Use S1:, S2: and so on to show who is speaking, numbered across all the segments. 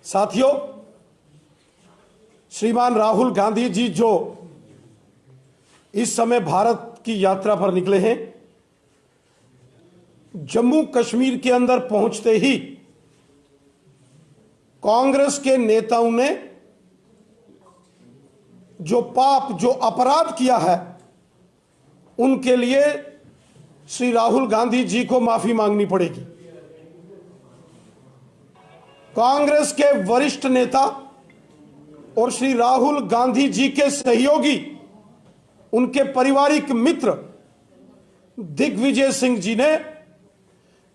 S1: साथियों, श्रीमान राहुल गांधी जी जो इस समय भारत की यात्रा पर निकले हैं, जम्मू कश्मीर के अंदर पहुंचते ही कांग्रेस के नेताओं ने जो पाप, जो अपराध किया है, उनके लिए श्री राहुल गांधी जी को माफी मांगनी पड़ेगी। कांग्रेस के वरिष्ठ नेता और श्री राहुल गांधी जी के सहयोगी, उनके पारिवारिक मित्र दिग्विजय सिंह जी ने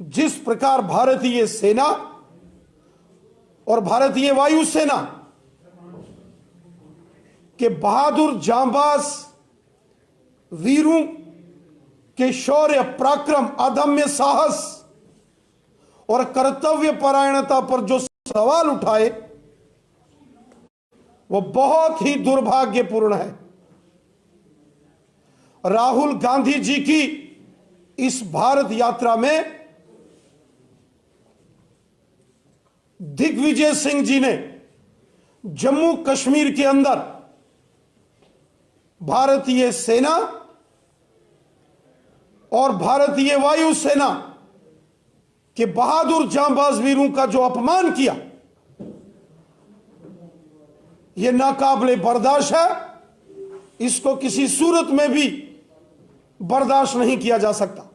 S1: जिस प्रकार भारतीय सेना और भारतीय वायुसेना के बहादुर जांबाज वीरों के शौर्य, पराक्रम, अदम्य साहस और कर्तव्य परायणता पर जो सवाल उठाए, वो बहुत ही दुर्भाग्यपूर्ण है। राहुल गांधी जी की इस भारत यात्रा में दिग्विजय सिंह जी ने जम्मू कश्मीर के अंदर भारतीय सेना और भारतीय वायुसेना के बहादुर जांबाज वीरों का जो अपमान किया, यह नाकाबिले बर्दाश्त है। इसको किसी सूरत में भी बर्दाश्त नहीं किया जा सकता।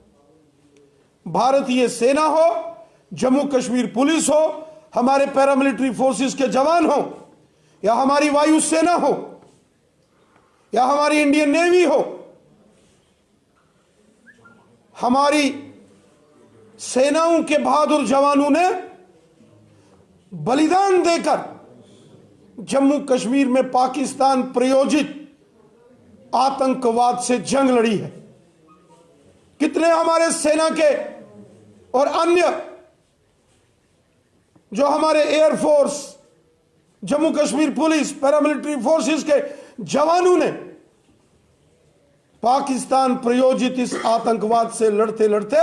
S1: भारतीय सेना हो, जम्मू कश्मीर पुलिस हो, हमारे पैरामिलिट्री फोर्सेस के जवान हो, या हमारी वायुसेना हो, या हमारी इंडियन नेवी हो, हमारी सेनाओं के बहादुर जवानों ने बलिदान देकर जम्मू कश्मीर में पाकिस्तान प्रायोजित आतंकवाद से जंग लड़ी है। कितने हमारे सेना के और अन्य जो हमारे air force, Jammu Kashmir police, paramilitary forces के जवानों ने पाकिस्तान प्रायोजित इस आतंकवाद से लड़ते लड़ते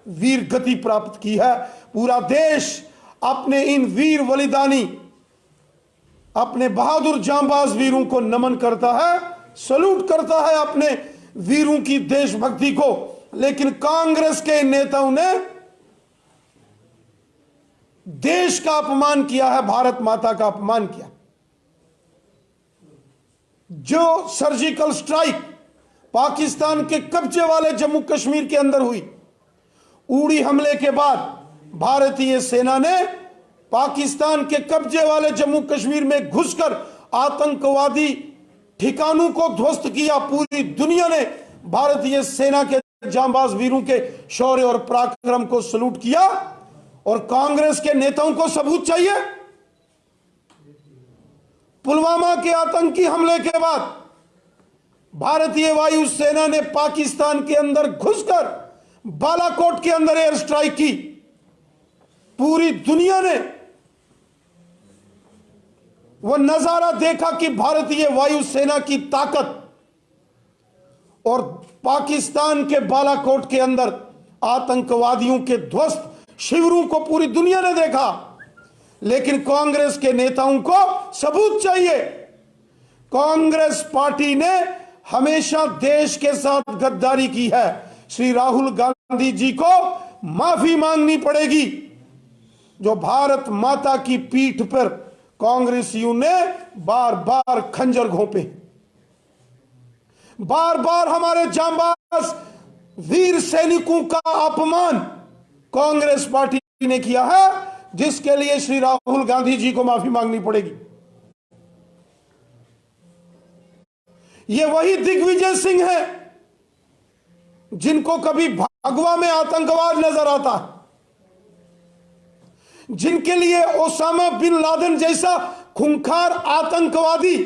S1: वीर गति प्राप्त की है। पूरा देश अपने इन वीर बलिदानी, अपने बहादुर जांबाज वीरों को नमन करता है, सल्यूट करता है अपने वीरों की देशभक्ति को। लेकिन कांग्रेस के नेताओं ने देश का अपमान किया है, भारत माता का अपमान किया। जो सर्जिकल स्ट्राइक पाकिस्तान के कब्जे वाले जम्मू कश्मीर के अंदर हुई, उड़ी हमले के बाद भारतीय सेना ने पाकिस्तान के कब्जे वाले जम्मू कश्मीर में घुसकर आतंकवादी ठिकानों को ध्वस्त किया। पूरी दुनिया ने भारतीय सेना के जांबाज वीरों के शौर्य और पराक्रम को सल्यूट किया। और कांग्रेस के नेताओं को सबूत चाहिए। पुलवामा के आतंकी हमले के बाद भारतीय वायुसेना ने पाकिस्तान के अंदर घुसकर बालाकोट के अंदर एयर स्ट्राइक की। पूरी दुनिया ने वह नजारा देखा कि भारतीय वायुसेना की ताकत, और पाकिस्तान के बालाकोट के अंदर आतंकवादियों के ध्वस्त शिविरों को पूरी दुनिया ने देखा। लेकिन कांग्रेस के नेताओं को सबूत चाहिए। कांग्रेस पार्टी ने हमेशा देश के साथ गद्दारी की है। श्री राहुल गांधी जी को माफी मांगनी पड़ेगी। जो भारत माता की पीठ पर कांग्रेसियों ने बार बार खंजर घोंपे, बार बार हमारे जांबाज वीर सैनिकों का अपमान कांग्रेस पार्टी ने किया है, जिसके लिए श्री राहुल गांधी जी को माफी मांगनी पड़ेगी। ये वही दिग्विजय सिंह है जिनको कभी भगवा में आतंकवाद नजर आता है, जिनके लिए ओसामा बिन लादेन जैसा खूंखार आतंकवादी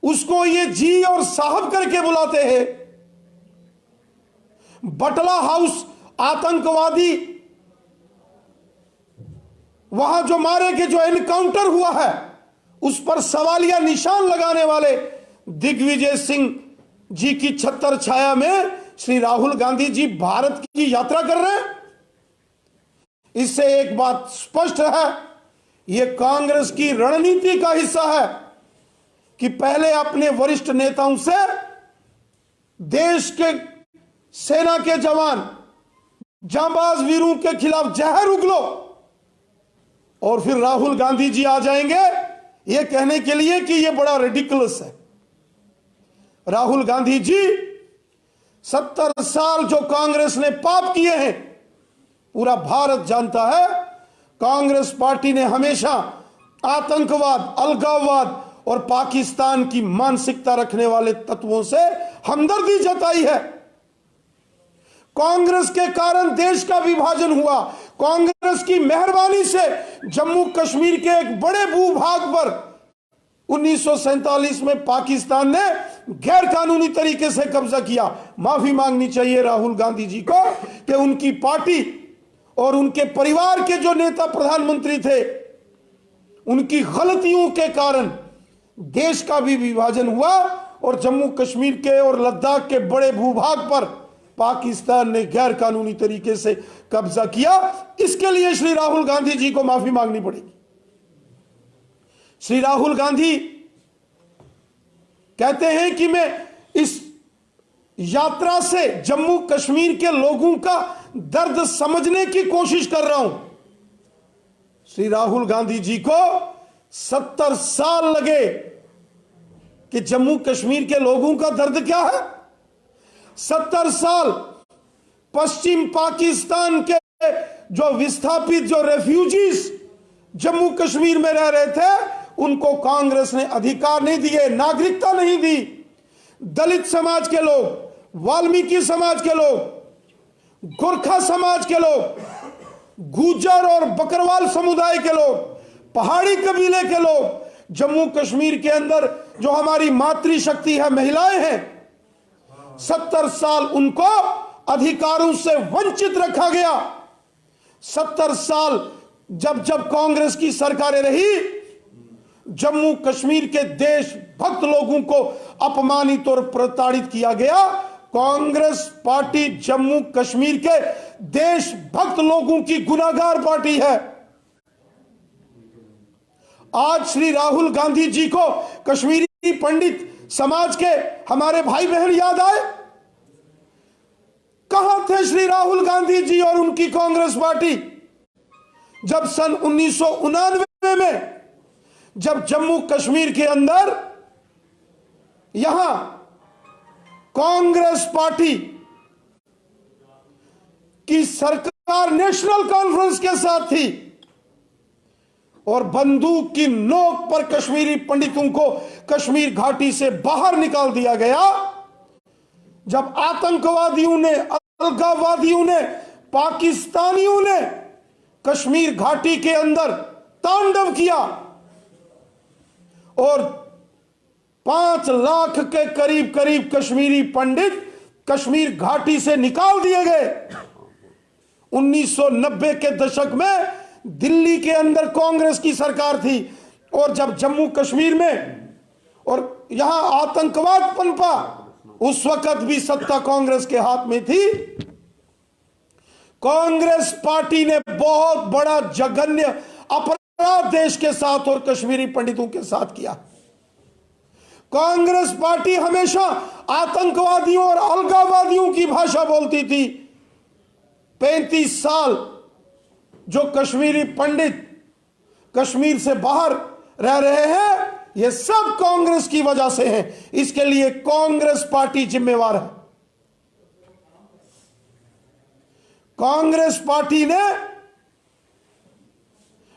S1: उसको ये जी और साहब करके बुलाते हैं। बटला हाउस आतंकवादी, वहां जो मारे के जो एनकाउंटर हुआ है, उस पर सवालिया निशान लगाने वाले दिग्विजय सिंह जी की छत्र छाया में श्री राहुल गांधी जी भारत की यात्रा कर रहे हैं। इससे एक बात स्पष्ट है ये कांग्रेस की रणनीति का हिस्सा है कि पहले अपने वरिष्ठ नेताओं से देश के सेना के जवान जांबाज वीरों के खिलाफ जहर उगलो, और फिर राहुल गांधी जी आ जाएंगे ये कहने के लिए कि ये बड़ा रेडिकुलस है। राहुल गांधी जी 70 साल जो कांग्रेस ने पाप किए हैं, पूरा भारत जानता है। कांग्रेस पार्टी ने हमेशा आतंकवाद, अलगाववाद और पाकिस्तान की मानसिकता रखने वाले तत्वों से हमदर्दी जताई है। कांग्रेस के कारण देश का विभाजन हुआ। कांग्रेस की मेहरबानी से जम्मू कश्मीर के एक बड़े भूभाग पर 1947 में पाकिस्तान ने गैर कानूनी तरीके से कब्जा किया। माफी मांगनी चाहिए राहुल गांधी जी को कि उनकी पार्टी और उनके परिवार के जो नेता प्रधानमंत्री थे, उनकी गलतियों के कारण देश का भी विभाजन हुआ और जम्मू कश्मीर के और लद्दाख के बड़े भूभाग पर पाकिस्तान ने गैर कानूनी तरीके से कब्जा किया। इसके लिए श्री राहुल गांधी जी को माफी मांगनी पड़ेगी। श्री राहुल गांधी कहते हैं कि मैं इस यात्रा से जम्मू कश्मीर के लोगों का दर्द समझने की कोशिश कर रहा हूं। श्री राहुल गांधी जी को 70 साल लगे कि जम्मू कश्मीर के लोगों का दर्द क्या है। 70 साल पश्चिम पाकिस्तान के जो विस्थापित, जो रेफ्यूजीज जम्मू कश्मीर में रह रहे थे, उनको कांग्रेस ने अधिकार नहीं दिए, नागरिकता नहीं दी। दलित समाज के लोग, वाल्मीकि समाज के लोग, गोरखा समाज के लोग, गुज्जर और बकरवाल समुदाय के लोग, पहाड़ी कबीले के लोग, जम्मू कश्मीर के अंदर जो हमारी मातृशक्ति है, महिलाएं हैं, 70 साल उनको अधिकारों से वंचित रखा गया। 70 साल जब जब कांग्रेस की सरकारें रही, जम्मू कश्मीर के देशभक्त लोगों को अपमानित और प्रताड़ित किया गया। कांग्रेस पार्टी जम्मू कश्मीर के देशभक्त लोगों की गुनाहगार पार्टी है। आज श्री राहुल गांधी जी को कश्मीरी पंडित समाज के हमारे भाई बहन याद आए। कहां थे श्री राहुल गांधी जी और उनकी कांग्रेस पार्टी जब सन 1989 में, जब जम्मू कश्मीर के अंदर यहां कांग्रेस पार्टी की सरकार नेशनल कॉन्फ्रेंस के साथ थी और बंदूक की नोक पर कश्मीरी पंडितों को कश्मीर घाटी से बाहर निकाल दिया गया। जब आतंकवादियों ने, अलगाववादियों ने, पाकिस्तानियों ने कश्मीर घाटी के अंदर तांडव किया और 5 लाख के करीब करीब कश्मीरी पंडित कश्मीर घाटी से निकाल दिए गए। 1990 के दशक में दिल्ली के अंदर कांग्रेस की सरकार थी और जब जम्मू कश्मीर में और यहां आतंकवाद पनपा, उस वक्त भी सत्ता कांग्रेस के हाथ में थी। कांग्रेस पार्टी ने बहुत बड़ा जघन्य अपराध देश के साथ और कश्मीरी पंडितों के साथ किया। कांग्रेस पार्टी हमेशा आतंकवादियों और अलगाववादियों की भाषा बोलती थी। 35 साल जो कश्मीरी पंडित कश्मीर से बाहर रह रहे हैं, ये सब कांग्रेस की वजह से है। इसके लिए कांग्रेस पार्टी जिम्मेवार है। कांग्रेस पार्टी ने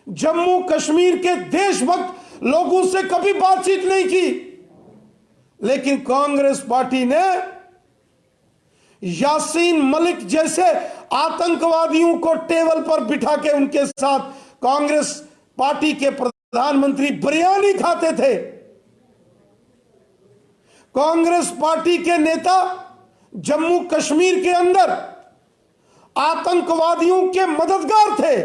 S1: जम्मू कश्मीर के देशभक्त लोगों से कभी बातचीत नहीं की, लेकिन कांग्रेस पार्टी ने यासीन मलिक जैसे आतंकवादियों को टेबल पर बिठा के उनके साथ कांग्रेस पार्टी के प्रधानमंत्री बिरयानी खाते थे। कांग्रेस पार्टी के नेता जम्मू कश्मीर के अंदर आतंकवादियों के मददगार थे।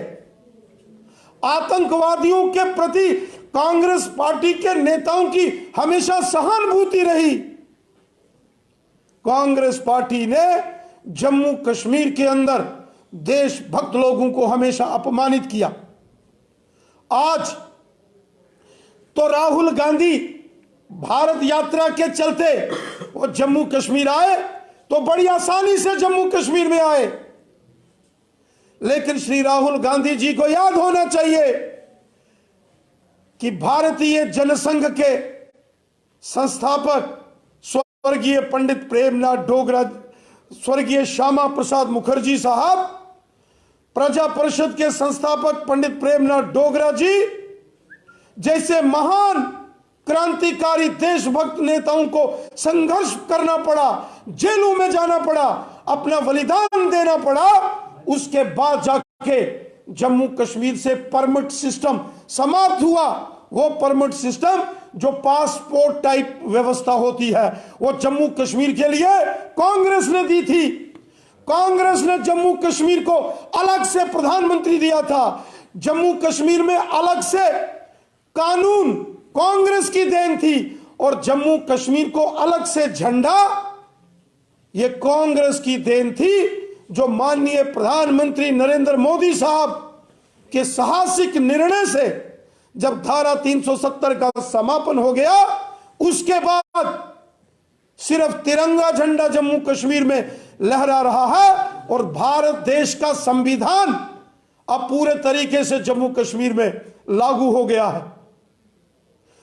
S1: आतंकवादियों के प्रति कांग्रेस पार्टी के नेताओं की हमेशा सहानुभूति रही। कांग्रेस पार्टी ने जम्मू कश्मीर के अंदर देशभक्त लोगों को हमेशा अपमानित किया। आज तो राहुल गांधी भारत यात्रा के चलते वो जम्मू कश्मीर आए तो बड़ी आसानी से जम्मू कश्मीर में आए, लेकिन श्री राहुल गांधी जी को याद होना चाहिए कि भारतीय जनसंघ के संस्थापक स्वर्गीय पंडित प्रेमनाथ डोगरा, स्वर्गीय श्यामा प्रसाद मुखर्जी साहब, प्रजा परिषद के संस्थापक पंडित प्रेमनाथ डोगरा जी जैसे महान क्रांतिकारी देशभक्त नेताओं को संघर्ष करना पड़ा, जेलों में जाना पड़ा, अपना बलिदान देना पड़ा। उसके बाद जाके जम्मू कश्मीर से परमिट सिस्टम समाप्त हुआ। वो परमिट सिस्टम जो पासपोर्ट टाइप व्यवस्था होती है वो जम्मू कश्मीर के लिए कांग्रेस ने दी थी। कांग्रेस ने जम्मू कश्मीर को अलग से प्रधानमंत्री दिया था। जम्मू कश्मीर में अलग से कानून कांग्रेस की देन थी और जम्मू कश्मीर को अलग से झंडा ये कांग्रेस की देन थी, जो माननीय प्रधानमंत्री नरेंद्र मोदी साहब के साहसिक निर्णय से जब धारा 370 का समापन हो गया उसके बाद सिर्फ तिरंगा झंडा जम्मू कश्मीर में लहरा रहा है और भारत देश का संविधान अब पूरे तरीके से जम्मू कश्मीर में लागू हो गया है।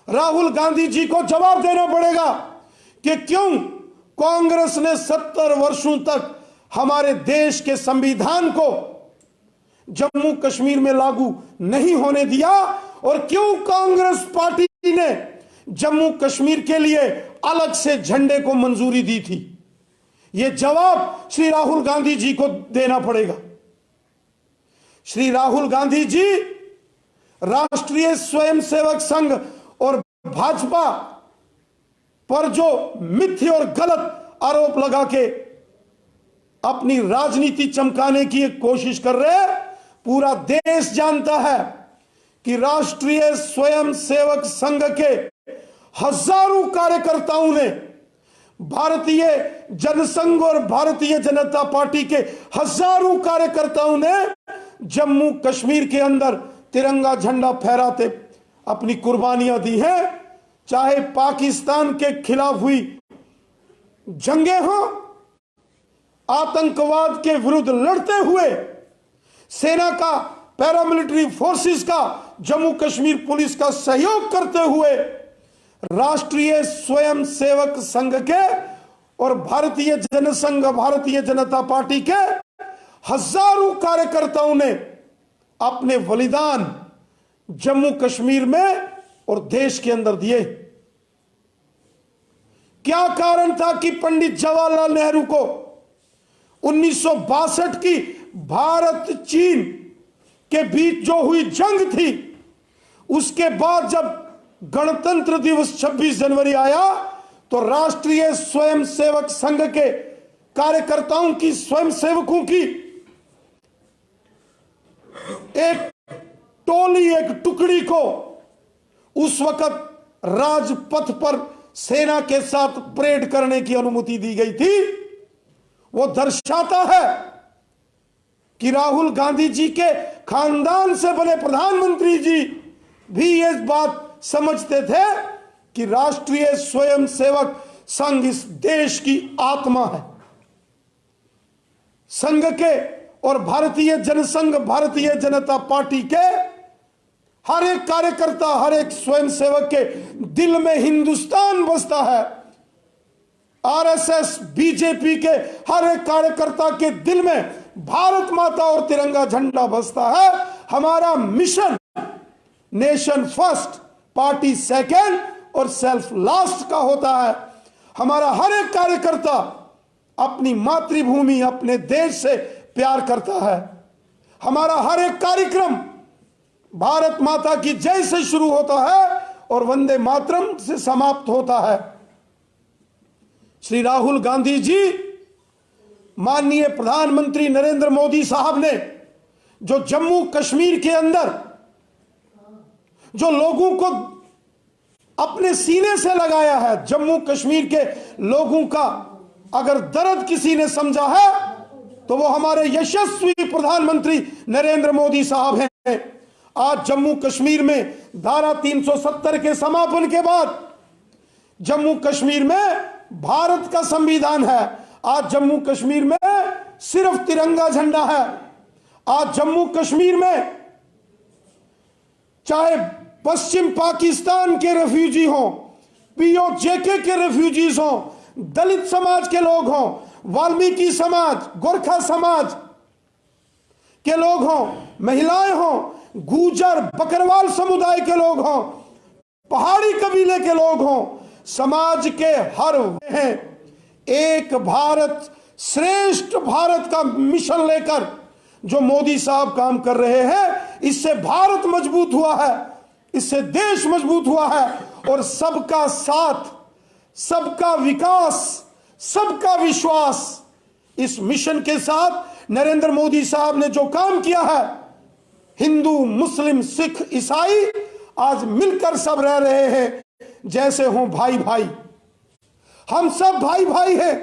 S1: राहुल गांधी जी को जवाब देना पड़ेगा कि क्यों कांग्रेस ने 70 वर्षों तक हमारे देश के संविधान को जम्मू कश्मीर में लागू नहीं होने दिया और क्यों कांग्रेस पार्टी ने जम्मू कश्मीर के लिए अलग से झंडे को मंजूरी दी थी। यह जवाब श्री राहुल गांधी जी को देना पड़ेगा। श्री राहुल गांधी जी राष्ट्रीय स्वयंसेवक संघ और भाजपा पर जो मिथ्या और गलत आरोप लगा के अपनी राजनीति चमकाने की एक कोशिश कर रहे हैं, पूरा देश जानता है कि राष्ट्रीय स्वयंसेवक संघ के हजारों कार्यकर्ताओं ने, भारतीय जनसंघ और भारतीय जनता पार्टी के हजारों कार्यकर्ताओं ने जम्मू कश्मीर के अंदर तिरंगा झंडा फहराते अपनी कुर्बानियां दी हैं। चाहे पाकिस्तान के खिलाफ हुई जंगें हों, आतंकवाद के विरुद्ध लड़ते हुए सेना का, पैरामिलिट्री फोर्सेस का, जम्मू कश्मीर पुलिस का सहयोग करते हुए राष्ट्रीय स्वयंसेवक संघ के और भारतीय जनसंघ, भारतीय जनता पार्टी के हजारों कार्यकर्ताओं ने अपने बलिदान जम्मू कश्मीर में और देश के अंदर दिए। क्या कारण था कि पंडित जवाहरलाल नेहरू को 1962 की भारत चीन के बीच जो हुई जंग थी, उसके बाद जब गणतंत्र दिवस 26 जनवरी आया तो राष्ट्रीय स्वयंसेवक संघ के कार्यकर्ताओं की, स्वयंसेवकों की एक टोली, एक टुकड़ी को उस वक्त राजपथ पर सेना के साथ परेड करने की अनुमति दी गई थी। वो दर्शाता है कि राहुल गांधी जी के खानदान से बने प्रधानमंत्री जी भी ये बात समझते थे कि राष्ट्रीय स्वयंसेवक संघ इस देश की आत्मा है। संघ के और भारतीय जनसंघ, भारतीय जनता पार्टी के हर एक कार्यकर्ता, हर एक स्वयंसेवक के दिल में हिंदुस्तान बसता है। आरएसएस, बीजेपी के हर एक कार्यकर्ता के दिल में भारत माता और तिरंगा झंडा बसता है। हमारा mission nation first, party second और सेल्फ लास्ट का होता है। हमारा हर एक कार्यकर्ता अपनी मातृभूमि, अपने देश से प्यार करता है। हमारा हर एक कार्यक्रम भारत माता की जय से शुरू होता है और वंदे मातरम से समाप्त होता है। श्री राहुल गांधी जी, माननीय प्रधानमंत्री नरेंद्र मोदी साहब ने जो जम्मू कश्मीर के अंदर जो लोगों को अपने सीने से लगाया है, जम्मू कश्मीर के लोगों का अगर दर्द किसी ने समझा है तो वो हमारे यशस्वी प्रधानमंत्री नरेंद्र मोदी साहब हैं। आज जम्मू कश्मीर में धारा 370 के समापन के बाद जम्मू कश्मीर में भारत का संविधान है। आज जम्मू कश्मीर में सिर्फ तिरंगा झंडा है। आज जम्मू कश्मीर में चाहे पश्चिम पाकिस्तान के रेफ्यूजी हों, पीओजेके के रेफ्यूजीज हों, दलित समाज के लोग हों, वाल्मीकि समाज, गोरखा समाज के लोग हों, महिलाएं हों, गुजर बकरवाल समुदाय के लोग हों, पहाड़ी कबीले के लोग हों, समाज के हर हैं, एक भारत श्रेष्ठ भारत का मिशन लेकर जो मोदी साहब काम कर रहे हैं, इससे भारत मजबूत हुआ है, इससे देश मजबूत हुआ है। और सबका साथ, सबका विकास, सबका विश्वास, इस मिशन के साथ नरेंद्र मोदी साहब ने जो काम किया है, हिंदू, मुस्लिम, सिख, ईसाई आज मिलकर सब रह रहे हैं जैसे हों भाई भाई। हम सब भाई भाई हैं।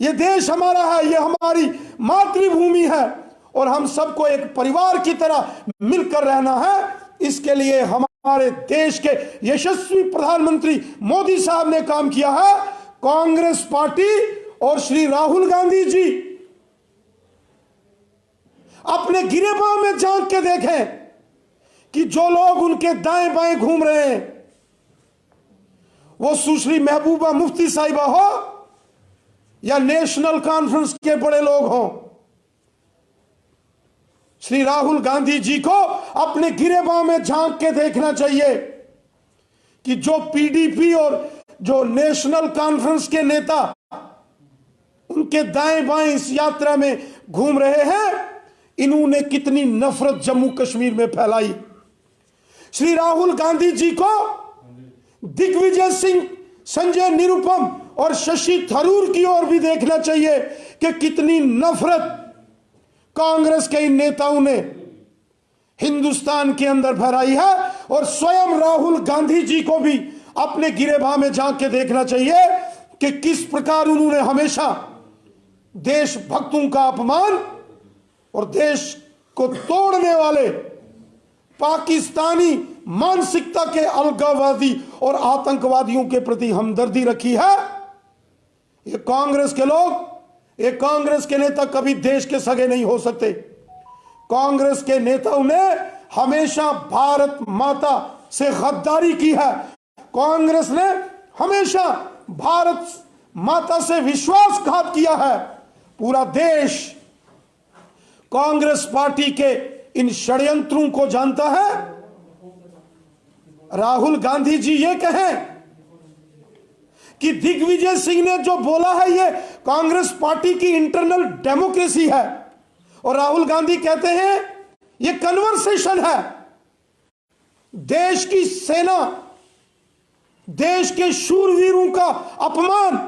S1: ये देश हमारा है, ये हमारी मातृभूमि है और हम सबको एक परिवार की तरह मिलकर रहना है। इसके लिए हमारे देश के यशस्वी प्रधानमंत्री मोदी साहब ने काम किया है। कांग्रेस पार्टी और श्री राहुल गांधी जी अपने गिरेबान में झांक के देखें कि जो लोग उनके दाएं बाएं घूम रहे हैं, वो सुश्री महबूबा मुफ्ती साहिबा हो या नेशनल कॉन्फ्रेंस के बड़े लोग हों, श्री राहुल गांधी जी को अपने गिरेबान में झांक के देखना चाहिए कि जो पीडीपी और जो नेशनल कॉन्फ्रेंस के नेता उनके दाएं बाएं इस यात्रा में घूम रहे हैं, इन्होंने कितनी नफरत जम्मू कश्मीर में फैलाई। श्री राहुल गांधी जी को दिग्विजय सिंह, संजय निरुपम और शशि थरूर की ओर भी देखना चाहिए कि कितनी नफरत कांग्रेस के इन नेताओं ने हिंदुस्तान के अंदर फैलाई है। और स्वयं राहुल गांधी जी को भी अपने गिरेबान में झांक के देखना चाहिए कि किस प्रकार उन्होंने हमेशा देशभक्तों का अपमान और देश को तोड़ने वाले पाकिस्तानी मानसिकता के अलगाववादी और आतंकवादियों के प्रति हमदर्दी रखी है। ये कांग्रेस के लोग, ये कांग्रेस के नेता कभी देश के सगे नहीं हो सकते। कांग्रेस के नेताओं ने हमेशा भारत माता से गद्दारी की है। कांग्रेस ने हमेशा भारत माता से विश्वासघात किया है। पूरा देश कांग्रेस पार्टी के इन षड्यंत्रों को जानता है। राहुल गांधी जी ये कहें कि दिग्विजय सिंह ने जो बोला है ये कांग्रेस पार्टी की इंटरनल डेमोक्रेसी है, और राहुल गांधी कहते हैं ये कन्वर्सेशन है। देश की सेना, देश के शूरवीरों का अपमान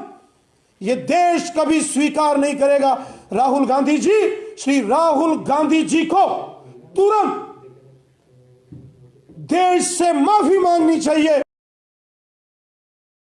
S1: ये देश कभी स्वीकार नहीं करेगा। राहुल गांधी जी, श्री राहुल गांधी जी को तुरंत देश से माफी मांगनी चाहिए।